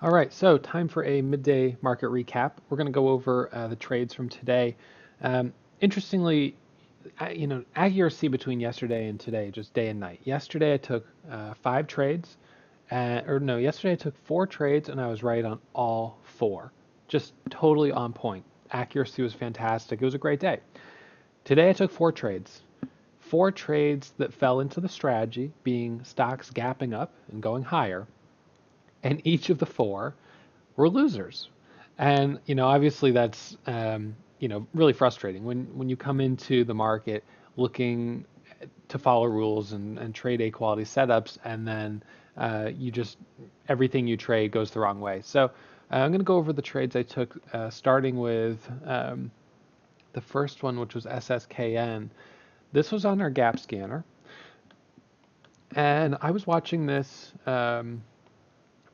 All right, so time for a midday market recap. We're going to go over the trades from today. Interestingly, accuracy between yesterday and today, just day and night. Yesterday I took 5 trades, or no, yesterday I took 4 trades and I was right on all 4. Just totally on point. Accuracy was fantastic. It was a great day. Today I took 4 trades. 4 trades that fell into the strategy, being stocks gapping up and going higher, and each of the 4 were losers. And obviously that's really frustrating when you come into the market looking to follow rules and trade A quality setups, and then you just everything you trade goes the wrong way. So I'm going to go over the trades I took, starting with the first one, which was SSKN. This was on our gap scanner, and I was watching this.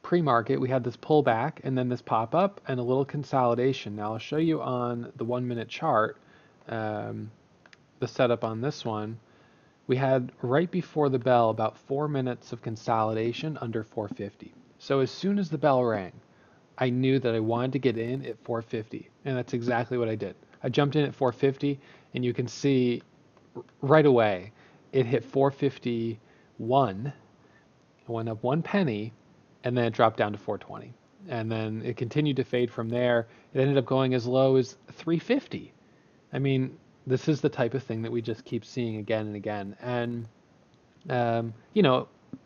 Pre-market, we had this pullback and then this pop up and a little consolidation. Now I'll show you on the 1 minute chart, the setup on this one. We had right before the bell about 4 minutes of consolidation under 450. So as soon as the bell rang, I knew that I wanted to get in at 450, and that's exactly what I did. I jumped in at 450, and you can see right away it hit 451, it went up 1 penny, and then it dropped down to 420. And then it continued to fade from there. It ended up going as low as 350. I mean, this is the type of thing that we just keep seeing again and again. And,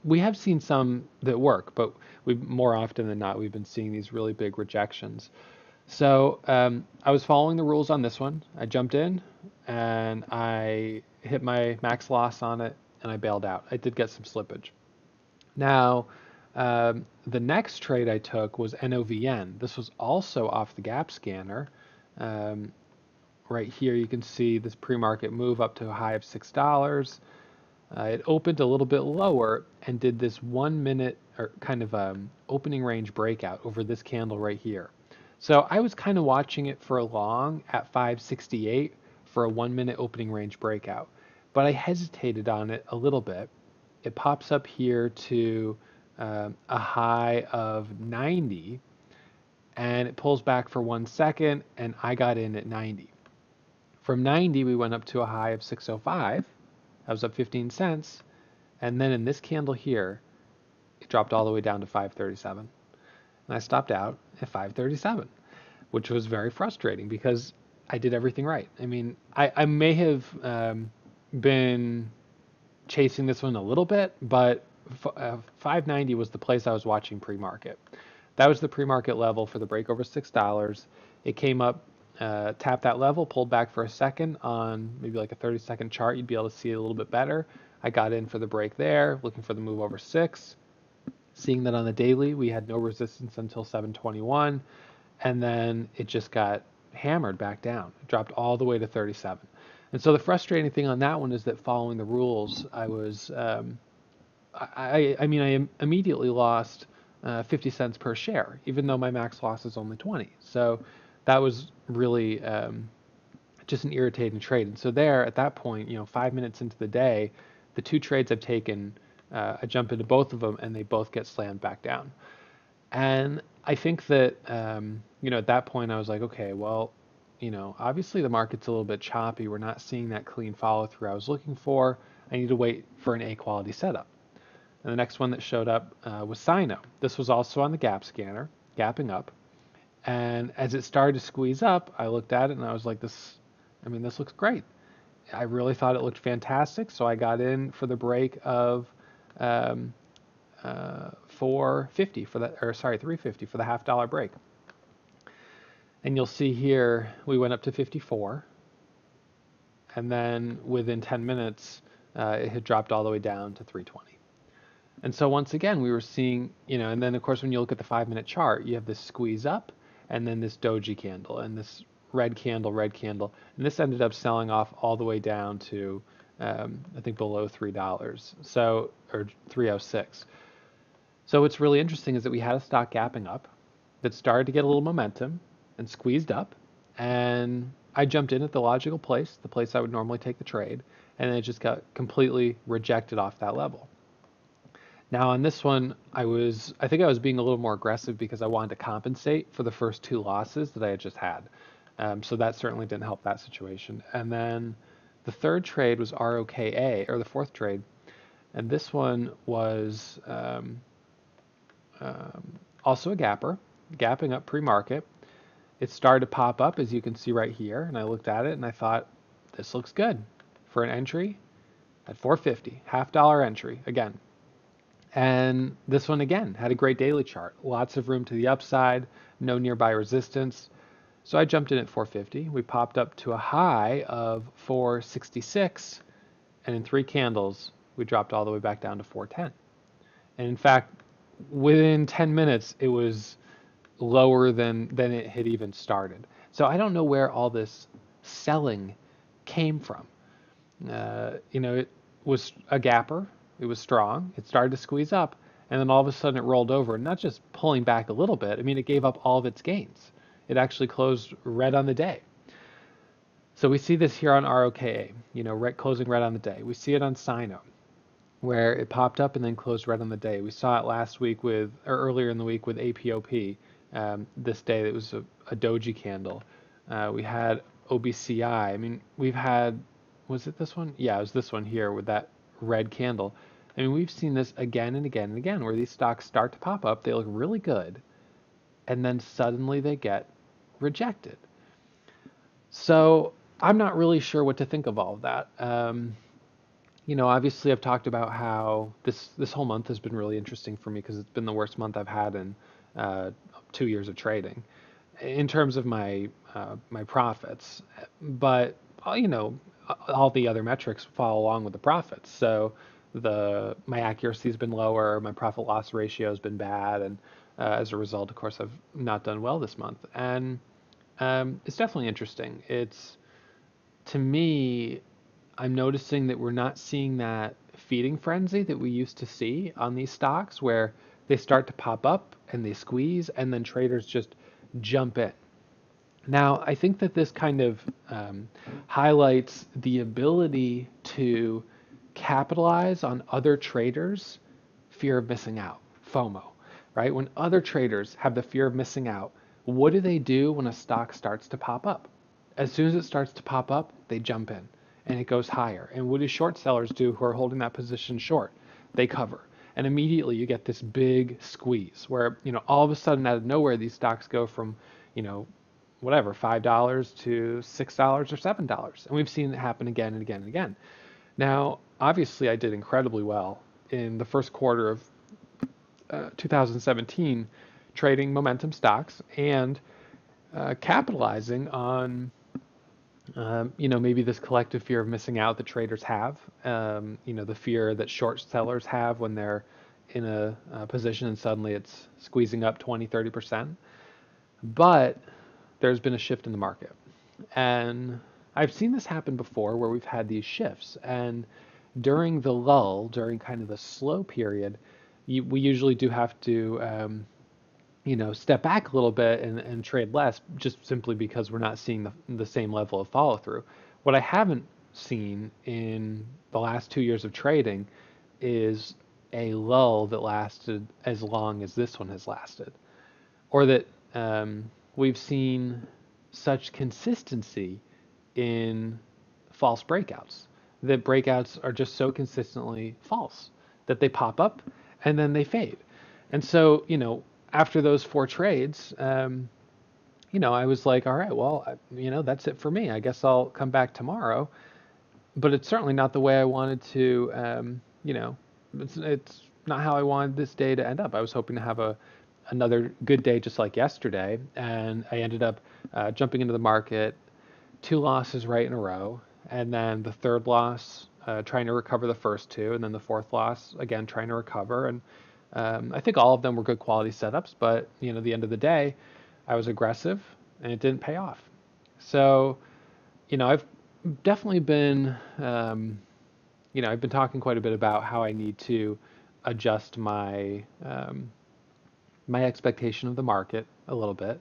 we have seen some that work, but we more often than not, we've been seeing these really big rejections. So I was following the rules on this one. I jumped in and I hit my max loss on it and I bailed out. I did get some slippage. Now, the next trade I took was NOVN. This was also off the gap scanner. Right here you can see this pre-market move up to a high of $6. It opened a little bit lower and did this 1 minute or kind of opening range breakout over this candle right here. So I was kind of watching it for a long at 568 for a 1 minute opening range breakout, but I hesitated on it a little bit. It pops up here to a high of 90, and it pulls back for 1 second, and I got in at 90. From 90, we went up to a high of 605. That was up 15 cents. And then in this candle here, it dropped all the way down to 537. And I stopped out at 537, which was very frustrating because I did everything right. I mean, I may have been chasing this one a little bit, but 590 was the place I was watching pre-market. That was the pre-market level for the break over $6. It came up, tapped that level, pulled back for a second on maybe like a 30-second chart. You'd be able to see it a little bit better. I got in for the break there, looking for the move over 6. Seeing that on the daily, we had no resistance until 721, and then it just got hammered back down. It dropped all the way to 37. And so the frustrating thing on that one is that following the rules, I was, I immediately lost 50 cents per share, even though my max loss is only 20. So that was really just an irritating trade. And so there, at that point, 5 minutes into the day, the 2 trades I've taken, I jump into both of them, and they both get slammed back down. And I think that, at that point, I was like, okay, well, obviously the market's a little bit choppy. We're not seeing that clean follow through I was looking for. I need to wait for an A quality setup. And the next one that showed up was Sino. This was also on the gap scanner, gapping up. And as it started to squeeze up, I looked at it and I was like, this looks great. I really thought it looked fantastic. So I got in for the break of 450 for that, or sorry, 350 for the $half break. And you'll see here, we went up to 54. And then within 10 minutes, it had dropped all the way down to 320. And so once again, we were seeing, and then of course, when you look at the 5 minute chart, you have this squeeze up and then this doji candle and this red candle. And this ended up selling off all the way down to, I think below $3. So, or 306. So what's really interesting is that we had a stock gapping up that started to get a little momentum and squeezed up, and I jumped in at the logical place, the place I would normally take the trade, and it just got completely rejected off that level. Now on this one, I think I was being a little more aggressive because I wanted to compensate for the first two losses that I had just had. So that certainly didn't help that situation. And then the third trade was ROKA, or the fourth trade, and this one was also a gapper, gapping up pre-market. It started to pop up, as you can see right here, and I looked at it and I thought, this looks good for an entry at 450, $half entry again. And this one again had a great daily chart, lots of room to the upside, no nearby resistance. So I jumped in at 450. We popped up to a high of 466, and in three candles, we dropped all the way back down to 410. And in fact, within 10 minutes, it was lower than it had even started. So I don't know where all this selling came from. It was a gapper. It was strong. It started to squeeze up, and then all of a sudden it rolled over, not just pulling back a little bit. I mean, it gave up all of its gains. It actually closed red on the day. So we see this here on ROKA, closing red on the day. We see it on Sino, where it popped up and then closed red on the day. We saw it last week or earlier in the week with APOP. This day it was a doji candle. We had OBCI. I mean, we've had, was it this one? Yeah, it was this one here with that red candle. I mean, we've seen this again and again and again, where these stocks start to pop up, they look really good, and then suddenly they get rejected. So I'm not really sure what to think of all of that. Obviously I've talked about how this whole month has been really interesting for me because it's been the worst month I've had in 2 years of trading in terms of my profits. But all the other metrics follow along with the profits. So my accuracy has been lower, my profit loss ratio has been bad, and as a result, of course, I've not done well this month. And it's definitely interesting. To me, I'm noticing that we're not seeing that feeding frenzy that we used to see on these stocks where they start to pop up and they squeeze and then traders just jump in. Now, I think that this kind of highlights the ability to capitalize on other traders' fear of missing out, FOMO, right? When other traders have the fear of missing out, what do they do when a stock starts to pop up? As soon as it starts to pop up, they jump in and it goes higher. And what do short sellers do who are holding that position short? They cover. And immediately you get this big squeeze where, all of a sudden out of nowhere, these stocks go from, whatever, $5 to $6 or $7. And we've seen it happen again and again and again. Now, obviously I did incredibly well in the first quarter of 2017 trading momentum stocks and capitalizing on maybe this collective fear of missing out that traders have, the fear that short sellers have when they're in a position and suddenly it's squeezing up 20, 30%. But there's been a shift in the market. And I've seen this happen before where we've had these shifts. And during the lull, during kind of the slow period, we usually do have to step back a little bit and trade less just simply because we're not seeing the same level of follow through. What I haven't seen in the last 2 years of trading is a lull that lasted as long as this one has lasted, or that we've seen such consistency in false breakouts, that breakouts are just so consistently false that they pop up and then they fade. And so, after those 4 trades, I was like, all right, well, that's it for me. I guess I'll come back tomorrow. But it's certainly not the way I wanted to, it's not how I wanted this day to end up. I was hoping to have another good day just like yesterday. And I ended up jumping into the market, 2 losses right in a row. And then the third loss, trying to recover the first 2. And then the fourth loss, again, trying to recover. And I think all of them were good quality setups, but at the end of the day, I was aggressive and it didn't pay off. So, I've definitely been, I've been talking quite a bit about how I need to adjust my my expectation of the market a little bit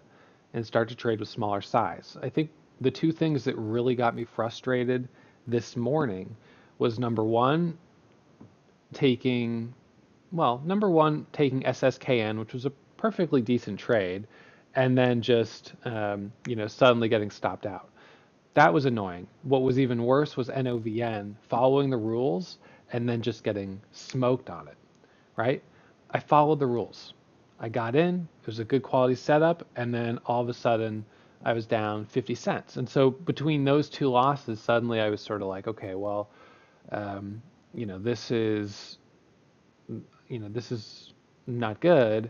and start to trade with smaller size. I think the 2 things that really got me frustrated this morning was number 1, taking well, number one, taking SSKN, which was a perfectly decent trade, and then just, suddenly getting stopped out. That was annoying. What was even worse was NOVN following the rules and then just getting smoked on it, right? I followed the rules. I got in, it was a good quality setup, and then all of a sudden I was down 50 cents. And so between those two losses, suddenly I was sort of like, okay, well, um, you know, this is, this is not good,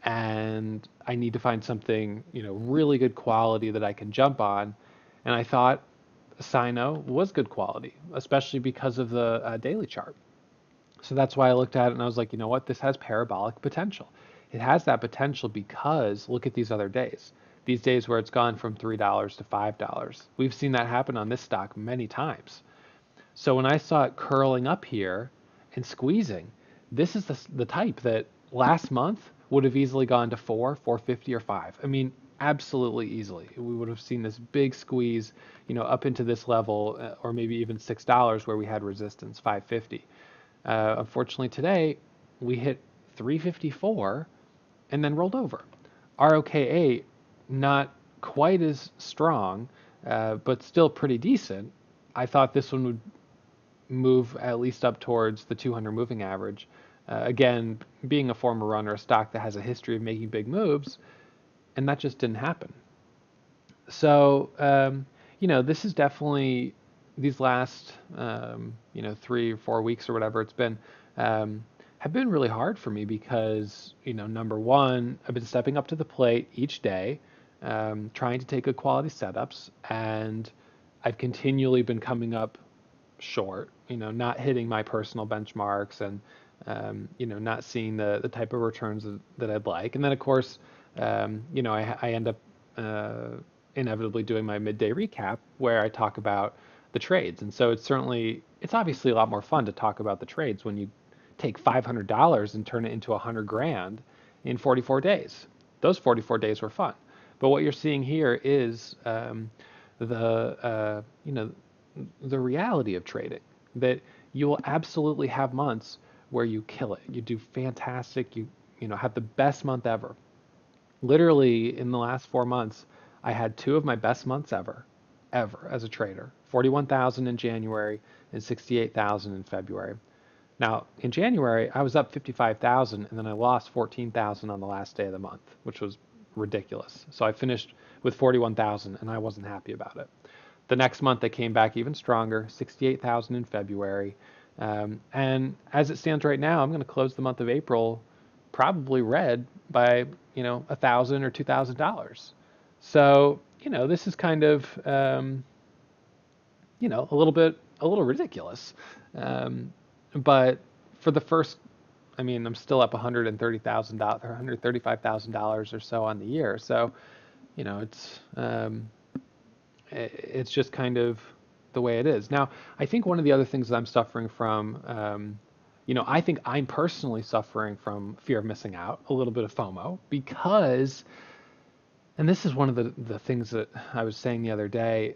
and I need to find something, really good quality that I can jump on. And I thought Sino was good quality, especially because of the daily chart. So that's why I looked at it and I was like, you know what, this has parabolic potential. It has that potential because look at these other days. These days where it's gone from $3 to $5. We've seen that happen on this stock many times. So when I saw it curling up here and squeezing, this is the type that last month would have easily gone to 450 or 5. I mean, absolutely easily. We would have seen this big squeeze, up into this level, or maybe even $6 where we had resistance, 550. Unfortunately, today we hit 354 and then rolled over. ROKA not quite as strong, but still pretty decent. I thought this one would move at least up towards the 200 moving average. Again, being a former runner, a stock that has a history of making big moves, and that just didn't happen. So, this is definitely these last, 3 or 4 weeks or whatever it's been, have been really hard for me because, number one, I've been stepping up to the plate each day, trying to take good quality setups, and I've continually been coming up short, not hitting my personal benchmarks and, not seeing the type of returns that I'd like. And then, of course, I end up inevitably doing my midday recap where I talk about the trades. And so it's obviously a lot more fun to talk about the trades when you take $500 and turn it into 100 grand in 44 days. Those 44 days were fun. But what you're seeing here is the, the reality of trading, that you will absolutely have months where you kill it. You do fantastic. You have the best month ever. Literally in the last 4 months, I had two of my best months ever as a trader. 41,000 in January and 68,000 in February. Now, in January, I was up 55,000 and then I lost 14,000 on the last day of the month, which was ridiculous. So I finished with 41,000 and I wasn't happy about it. The next month, they came back even stronger, 68,000 in February. And as it stands right now, I'm going to close the month of April probably red by, $1,000 or $2,000. So, this is kind of, a little ridiculous. But for the first, I mean, I'm still up $130,000, $135,000 or so on the year. So, it's just kind of the way it is. Now, I think one of the other things that I'm suffering from, I think I'm personally suffering from fear of missing out, a little bit of FOMO, because, and this is one of the things that I was saying the other day,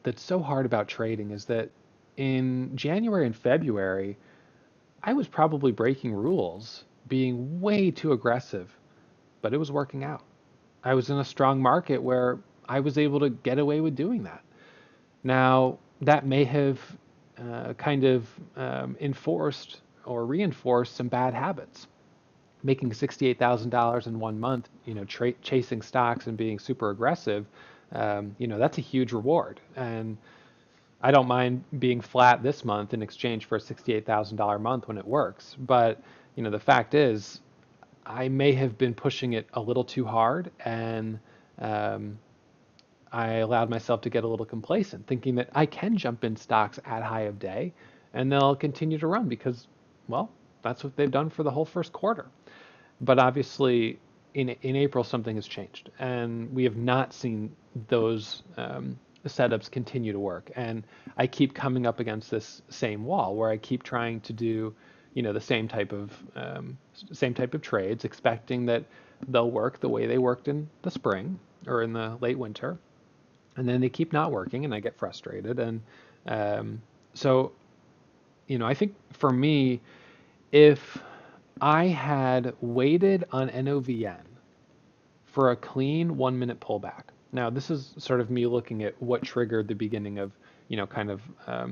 that's so hard about trading is that in January and February, I was probably breaking rules, being way too aggressive, but it was working out. I was in a strong market where I was able to get away with doing that. Now, that may have kind of enforced or reinforced some bad habits. Making $68,000 in 1 month, chasing stocks and being super aggressive, that's a huge reward. And I don't mind being flat this month in exchange for a $68,000 month when it works. But, the fact is, I may have been pushing it a little too hard, and I allowed myself to get a little complacent, thinking that I can jump in stocks at high of day and they'll continue to run because, well, that's what they've done for the whole first quarter. But obviously, in April, something has changed, and we have not seen those setups continue to work. And I keep coming up against this same wall where I keep trying to do, the same type of trades, expecting that they'll work the way they worked in the spring or in the late winter, and then they keep not working, and I get frustrated. And so, I think for me, if I had waited on NOVN for a clean 1 minute pullback. Now, this is sort of me looking at what triggered the beginning of, kind of, a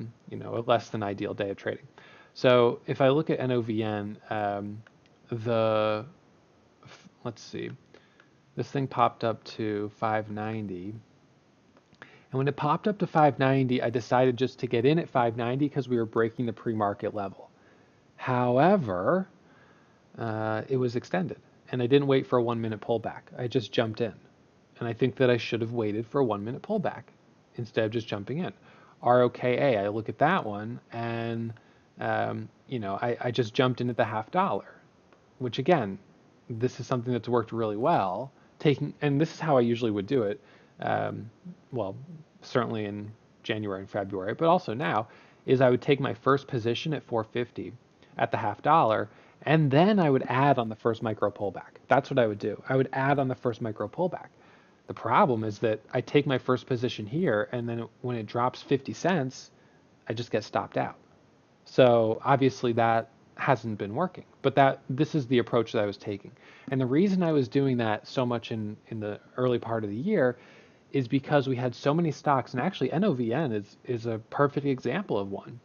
less than ideal day of trading. So if I look at NOVN, the, let's see, this thing popped up to 590. And when it popped up to 590, I decided just to get in at 590 because we were breaking the pre-market level. However, it was extended, and I didn't wait for a 1 minute pullback. I just jumped in, and I think that I should have waited for a 1 minute pullback instead of just jumping in. ROKA, I look at that one, and I just jumped in at the $0.50, which again, this is something that's worked really well. And this is how I usually would do it. Well, certainly in January and February, but also now, is I would take my first position at 450 at the $0.50, and then I would add on the first micro pullback. That's what I would do. I would add on the first micro pullback. The problem is that I take my first position here, and then when it drops 50 cents, I just get stopped out. So obviously that hasn't been working, but this is the approach that I was taking. And the reason I was doing that so much in the early part of the year is because we had so many stocks, and actually NOVN is a perfect example of one.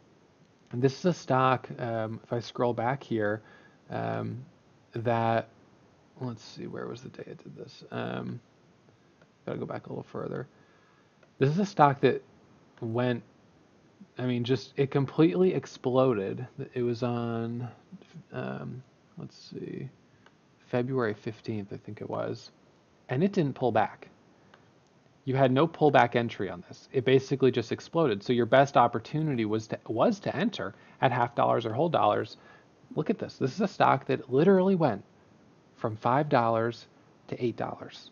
And this is a stock, if I scroll back here, that, let's see, where was the day I did this? Gotta go back a little further. This is a stock that went, just it completely exploded. It was on, let's see, February 15th, I think it was, and it didn't pull back. You had no pullback entry on this. It basically just exploded. So your best opportunity was to enter at $0.50 or whole dollars. Look at this. This is a stock that literally went from $5 to $8,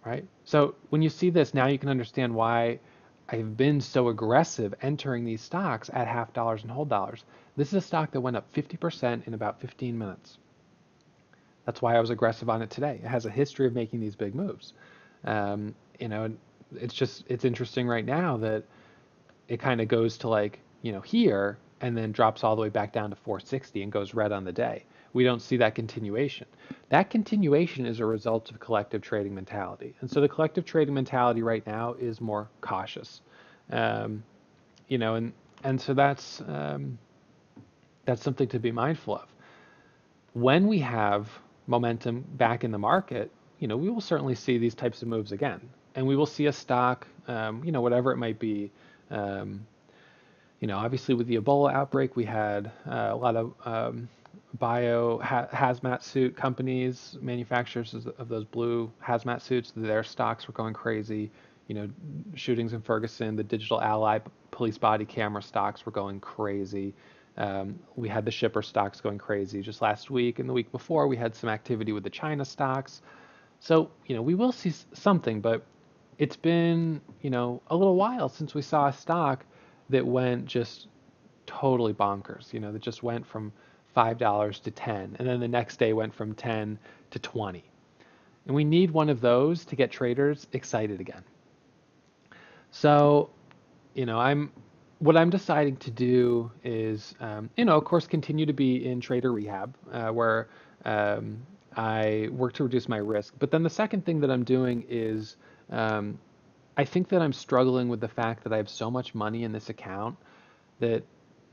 right? So when you see this, now you can understand why I've been so aggressive entering these stocks at $0.50 and whole dollars. This is a stock that went up 50% in about 15 minutes. That's why I was aggressive on it today. It has a history of making these big moves. It's interesting right now that it kind of goes to here and then drops all the way back down to 460 and goes red on the day. We don't see that continuation. That continuation is a result of collective trading mentality. And so the collective trading mentality right now is more cautious. And so that's something to be mindful of. When we have momentum back in the market, we will certainly see these types of moves again. And we will see a stock, whatever it might be. Obviously with the Ebola outbreak, we had a lot of hazmat suit companies, manufacturers of those blue hazmat suits. Their stocks were going crazy. Shootings in Ferguson, the Digital Ally police body camera stocks were going crazy. We had the shipper stocks going crazy just last week, and the week before we had some activity with the China stocks. So, we will see something, but it's been, a little while since we saw a stock that went just totally bonkers, that just went from $5 to 10, and then the next day went from 10 to 20. And we need one of those to get traders excited again. So, what I'm deciding to do is, of course, continue to be in trader rehab, where I work to reduce my risk. But then the second thing that I'm doing is, I think that I'm struggling with the fact that I have so much money in this account that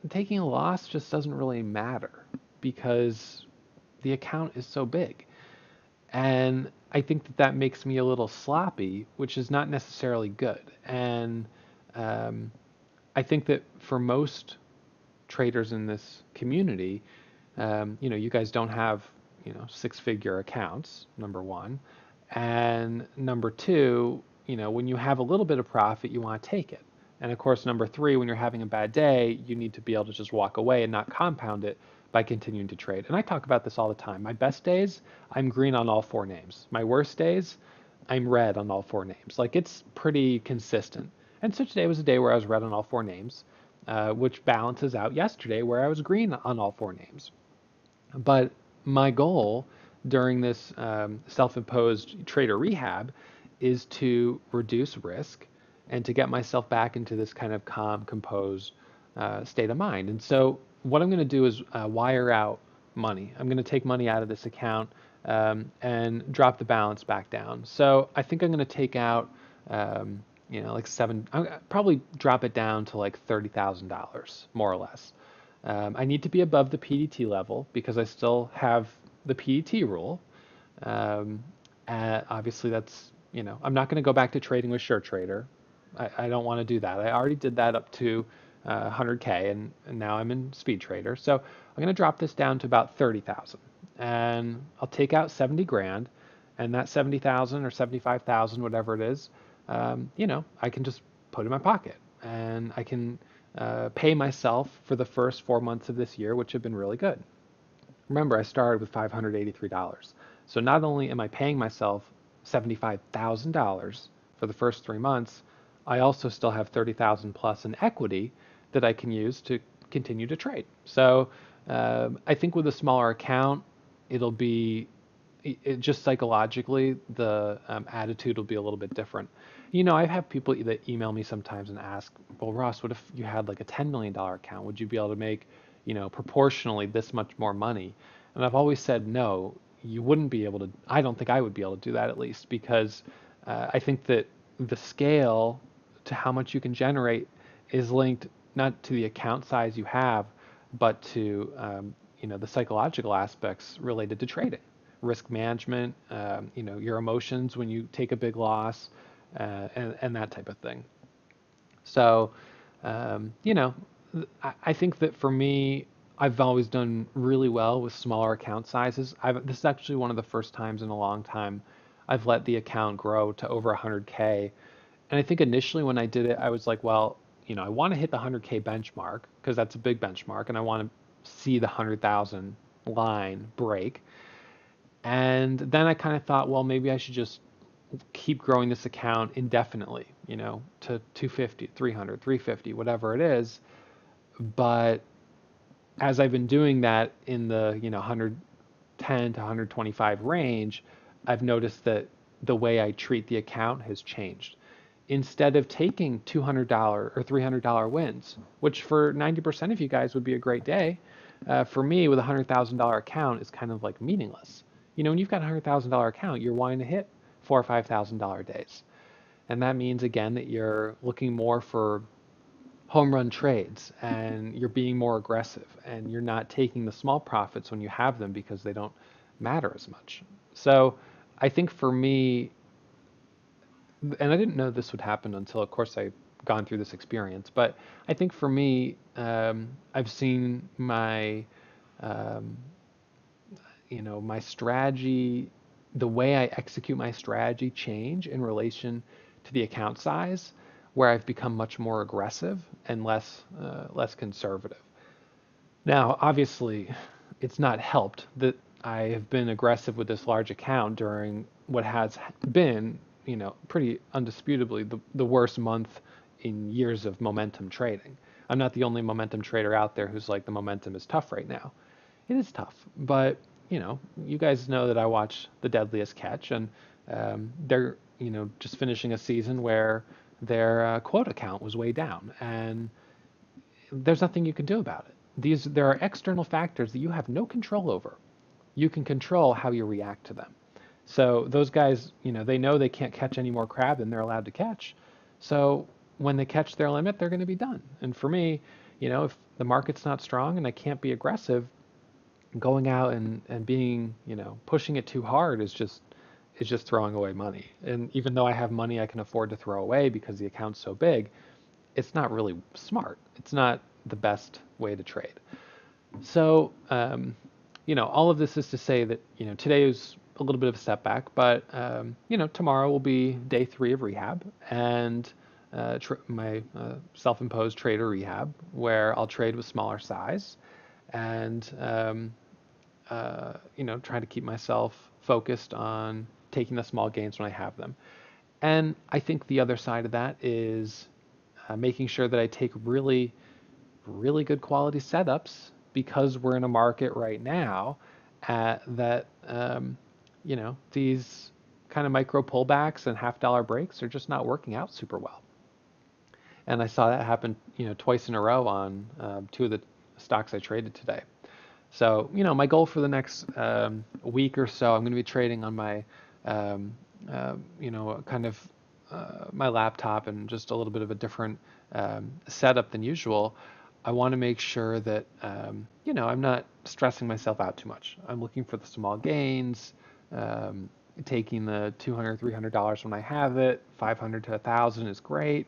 taking a loss just doesn't really matter because the account is so big. And I think that makes me a little sloppy, which is not necessarily good. And I think that for most traders in this community, you guys don't have, six-figure accounts, number one. And number two, when you have a little bit of profit, you want to take it. And of course, number three, when you're having a bad day, you need to be able to just walk away and not compound it by continuing to trade. And I talk about this all the time. My best days, I'm green on all four names. My worst days, I'm red on all four names. It's pretty consistent. And so today was a day where I was red on all four names, which balances out yesterday where I was green on all four names. But my goal during this self-imposed trader rehab is to reduce risk and to get myself back into this kind of calm, composed state of mind. And so what I'm going to do is wire out money. I'm going to take money out of this account and drop the balance back down. So I think I'm going to take out, like I'll probably drop it down to like $30,000, more or less. I need to be above the PDT level because I still have the PDT rule. Um, Obviously, I'm not going to go back to trading with SureTrader. I don't want to do that. I already did that up to 100K, and now I'm in Speed Trader. So I'm going to drop this down to about 30,000, and I'll take out 70 grand, and that 70,000 or 75,000, whatever it is, I can just put in my pocket, and I can pay myself for the first 4 months of this year, which have been really good. Remember, I started with $583. So not only am I paying myself $75,000 for the first 3 months, I also still have 30,000 plus in equity that I can use to continue to trade. So I think with a smaller account, it'll be just psychologically, the attitude will be a little bit different. I have people that email me sometimes and ask, well, Ross, what if you had like a $10 million account? Would you be able to make, proportionally this much more money? And I've always said, no, you wouldn't be able to. I don't think I would be able to do that, at least, because I think that the scale to how much you can generate is linked not to the account size you have, but to the psychological aspects related to trading, risk management, your emotions when you take a big loss, and that type of thing. So, I think that for me, I've always done really well with smaller account sizes. This is actually one of the first times in a long time I've let the account grow to over 100K. And I think initially when I did it, I was like, well, I want to hit the 100K benchmark because that's a big benchmark, and I want to see the 100,000 line break. And then I kind of thought, well, maybe I should just keep growing this account indefinitely, to 250, 300, 350, whatever it is. But as I've been doing that in the 110 to 125 range, I've noticed that the way I treat the account has changed. Instead of taking $200 or $300 wins, which for 90% of you guys would be a great day, for me with a $100,000 account is kind of like meaningless. When you've got a $100,000 account, you're wanting to hit $4,000 or $5,000 days, and that means again that you're looking more for home run trades, and you're being more aggressive, and you're not taking the small profits when you have them because they don't matter as much. So I think for me, and I didn't know this would happen until, of course, I've gone through this experience, but I think for me, I've seen my, um, my strategy, the way I execute my strategy change in relation to the account size, where I've become much more aggressive and less conservative. Now, obviously, it's not helped that I have been aggressive with this large account during what has been, pretty undisputably the worst month in years of momentum trading. I'm not the only momentum trader out there who's like, the momentum is tough right now. It is tough, but you guys know that I watch The Deadliest Catch, and they're just finishing a season where their quota count was way down, and there's nothing you can do about it. There are external factors that you have no control over. You can control how you react to them. So those guys, they know they can't catch any more crab than they're allowed to catch. So when they catch their limit, they're going to be done. And for me, if the market's not strong and I can't be aggressive, going out and being, pushing it too hard is just throwing away money. And even though I have money I can afford to throw away because the account's so big, it's not really smart. It's not the best way to trade. So, all of this is to say that, today is a little bit of a setback, but, tomorrow will be day 3 of rehab, and my self-imposed trader rehab, where I'll trade with smaller size and, try to keep myself focused on taking the small gains when I have them. And I think the other side of that is making sure that I take really, really good quality setups, because we're in a market right now that, these kind of micro pullbacks and $half breaks are just not working out super well. And I saw that happen, twice in a row on 2 of the stocks I traded today. So, my goal for the next week or so, I'm going to be trading on my, um, kind of my laptop and just a little bit of a different setup than usual. I want to make sure that, I'm not stressing myself out too much. I'm looking for the small gains, um, taking the $200, $300 when I have it, 500 to 1,000 is great,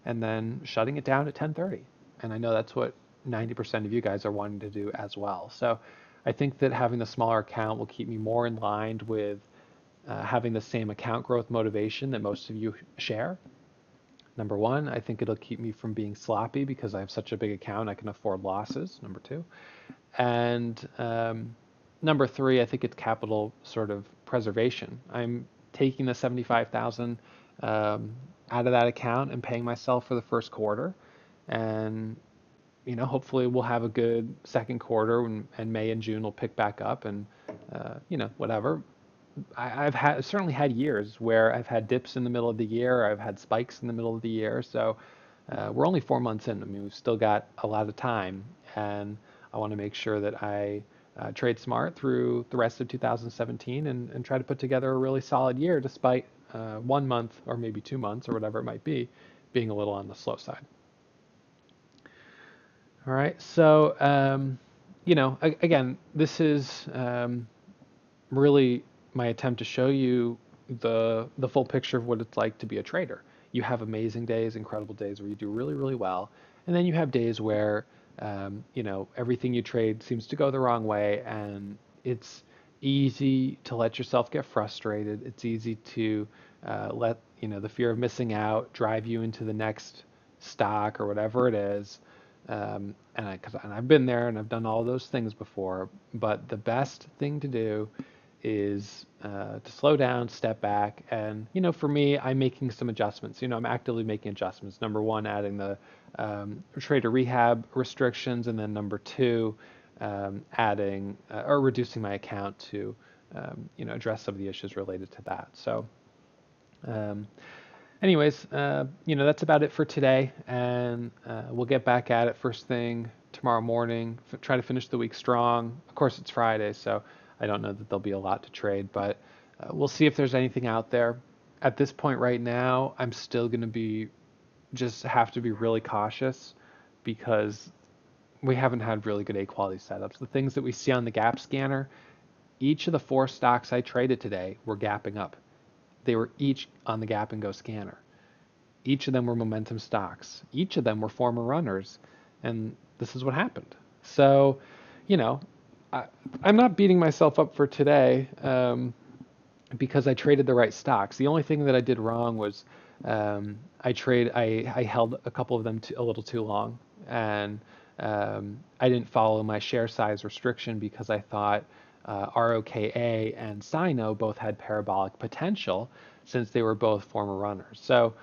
and then shutting it down at 10:30. And I know that's what 90% of you guys are wanting to do as well. So I think that having the smaller account will keep me more in line with having the same account growth motivation that most of you share. Number one, I think it'll keep me from being sloppy because I have such a big account, I can afford losses. Number two. And number three, I think it's capital sort of preservation. I'm taking the 75,000 out of that account and paying myself for the first quarter. And hopefully we'll have a good second quarter, and May and June will pick back up, and whatever. I've certainly had years where I've had dips in the middle of the year. I've had spikes in the middle of the year. So we're only 4 months in. I mean, we've still got a lot of time, and I want to make sure that I trade smart through the rest of 2017 and try to put together a really solid year, despite 1 month or maybe 2 months or whatever it might be being a little on the slow side. All right. So, again, this is really my attempt to show you the full picture of what it's like to be a trader. You have amazing days, incredible days where you do really, really well, and then you have days where everything you trade seems to go the wrong way, and it's easy to let yourself get frustrated. It's easy to let the fear of missing out drive you into the next stock or whatever it is. And I've been there and I've done all those things before, but the best thing to do is to slow down, step back, and for me, I'm making some adjustments. I'm actively making adjustments. Number one, adding the trader rehab restrictions, and then number two, adding or reducing my account to address some of the issues related to that. So. Um, Anyways, that's about it for today, and we'll get back at it first thing tomorrow morning. Try to finish the week strong. Of course, it's Friday, so I don't know that there'll be a lot to trade, but we'll see if there's anything out there. At this point right now, I'm still going to just have to be really cautious because we haven't had really good A quality setups. The things that we see on the gap scanner, each of the 4 stocks I traded today were gapping up. They were each on the gap and go scanner. Each of them were momentum stocks. Each of them were former runners. And this is what happened. So, you know, I, I'm not beating myself up for today because I traded the right stocks. The only thing that I did wrong was I held a couple of them a little too long. And I didn't follow my share size restriction because I thought ROKA and Sino both had parabolic potential since they were both former runners. So,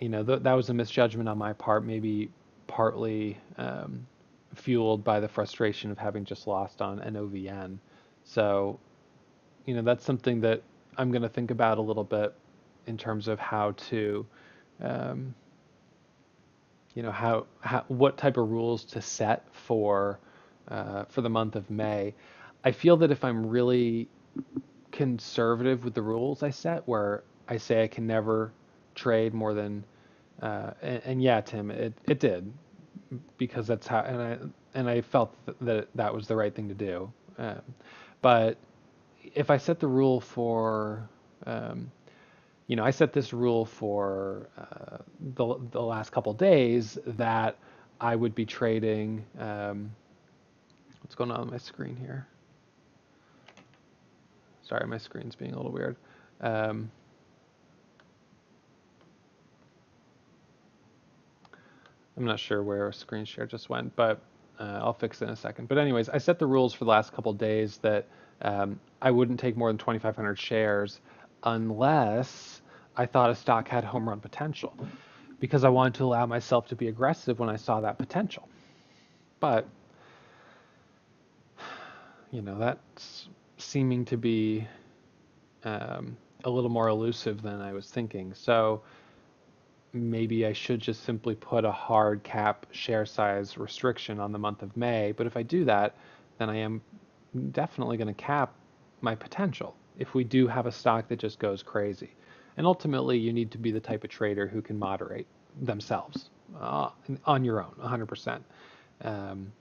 that was a misjudgment on my part, maybe partly fueled by the frustration of having just lost on NOVN. So, that's something that I'm going to think about a little bit in terms of how to, um, what type of rules to set for the month of May. I feel that if I'm really conservative with the rules I set, where I say I can never trade more than, and yeah, Tim, it did, because that's how, and I felt that was the right thing to do. But if I set the rule for, um, I set this rule for the last couple days that I would be trading. What's going on my screen here? Sorry, my screen's being a little weird. Um, I'm not sure where screen share just went, but I'll fix it in a second. But anyways, I set the rules for the last couple days that I wouldn't take more than 2,500 shares unless I thought a stock had home run potential, because I wanted to allow myself to be aggressive when I saw that potential. But that's seeming to be a little more elusive than I was thinking. So maybe I should just simply put a hard cap share size restriction on the month of May. But if I do that, then I am definitely going to cap my potential if we do have a stock that just goes crazy. And ultimately, you need to be the type of trader who can moderate themselves on your own, 100%. Um,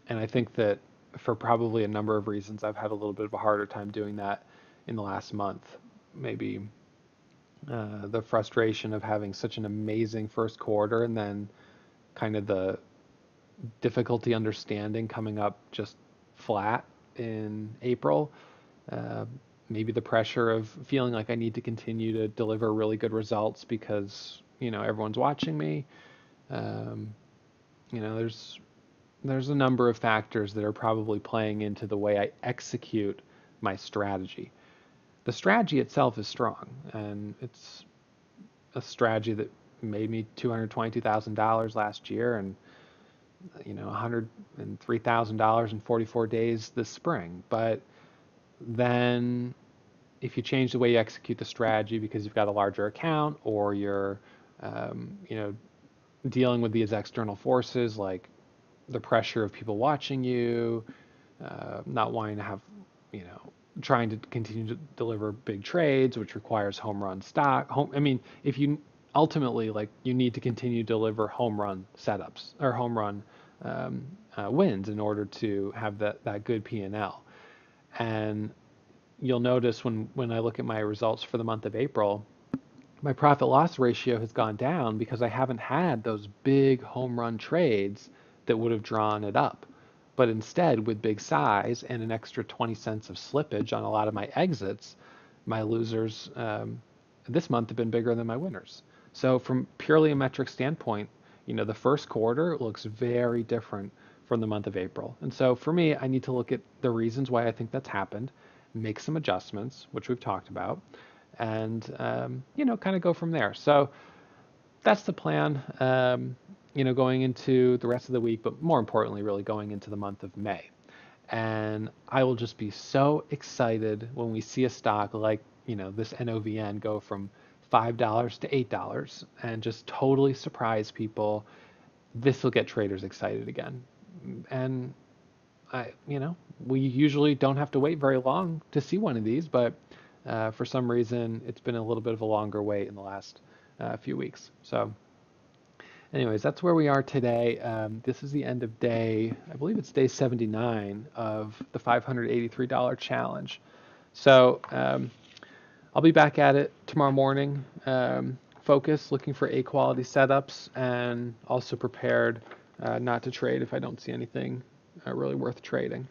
and I think that for probably a number of reasons, I've had a little bit of a harder time doing that in the last month. Maybe the frustration of having such an amazing first quarter and then kind of the difficulty understanding coming up just flat in April. Uh, Maybe the pressure of feeling like I need to continue to deliver really good results because, everyone's watching me. Um, there's a number of factors that are probably playing into the way I execute my strategy. The strategy itself is strong, and it's a strategy that made me $222,000 last year, and $103,000 in 44 days this spring. But then if you change the way you execute the strategy because you've got a larger account, or you're dealing with these external forces like the pressure of people watching you, not wanting to have, trying to continue to deliver big trades, which requires home run stock. If you ultimately, like, you need to continue to deliver home run setups or home run wins in order to have that good P&L. And you'll notice when I look at my results for the month of April, my profit loss ratio has gone down because I haven't had those big home run trades that would have drawn it up. But instead, with big size and an extra 20 cents of slippage on a lot of my exits, my losers this month have been bigger than my winners. So from purely a metric standpoint, the first quarter looks very different from the month of April. And so for me, I need to look at the reasons why I think that's happened, make some adjustments, which we've talked about, and kind of go from there. So that's the plan, going into the rest of the week, but more importantly, really going into the month of May. And I will just be so excited when we see a stock like, this NOVN go from $5 to $8 and just totally surprise people. This will get traders excited again. And we usually don't have to wait very long to see one of these, but for some reason, it's been a little bit of a longer wait in the last few weeks. So anyways, that's where we are today. This is the end of I believe it's day 79 of the $583 challenge. So I'll be back at it tomorrow morning, focused, looking for A quality setups, and also prepared not to trade if I don't see anything really worth trading.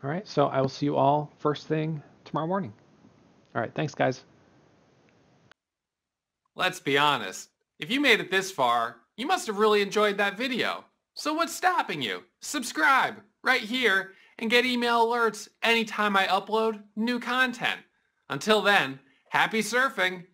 All right, so I will see you all first thing tomorrow morning. All right, thanks, guys. Let's be honest. If you made it this far, you must have really enjoyed that video. So what's stopping you? Subscribe right here and get email alerts anytime I upload new content. Until then, happy surfing!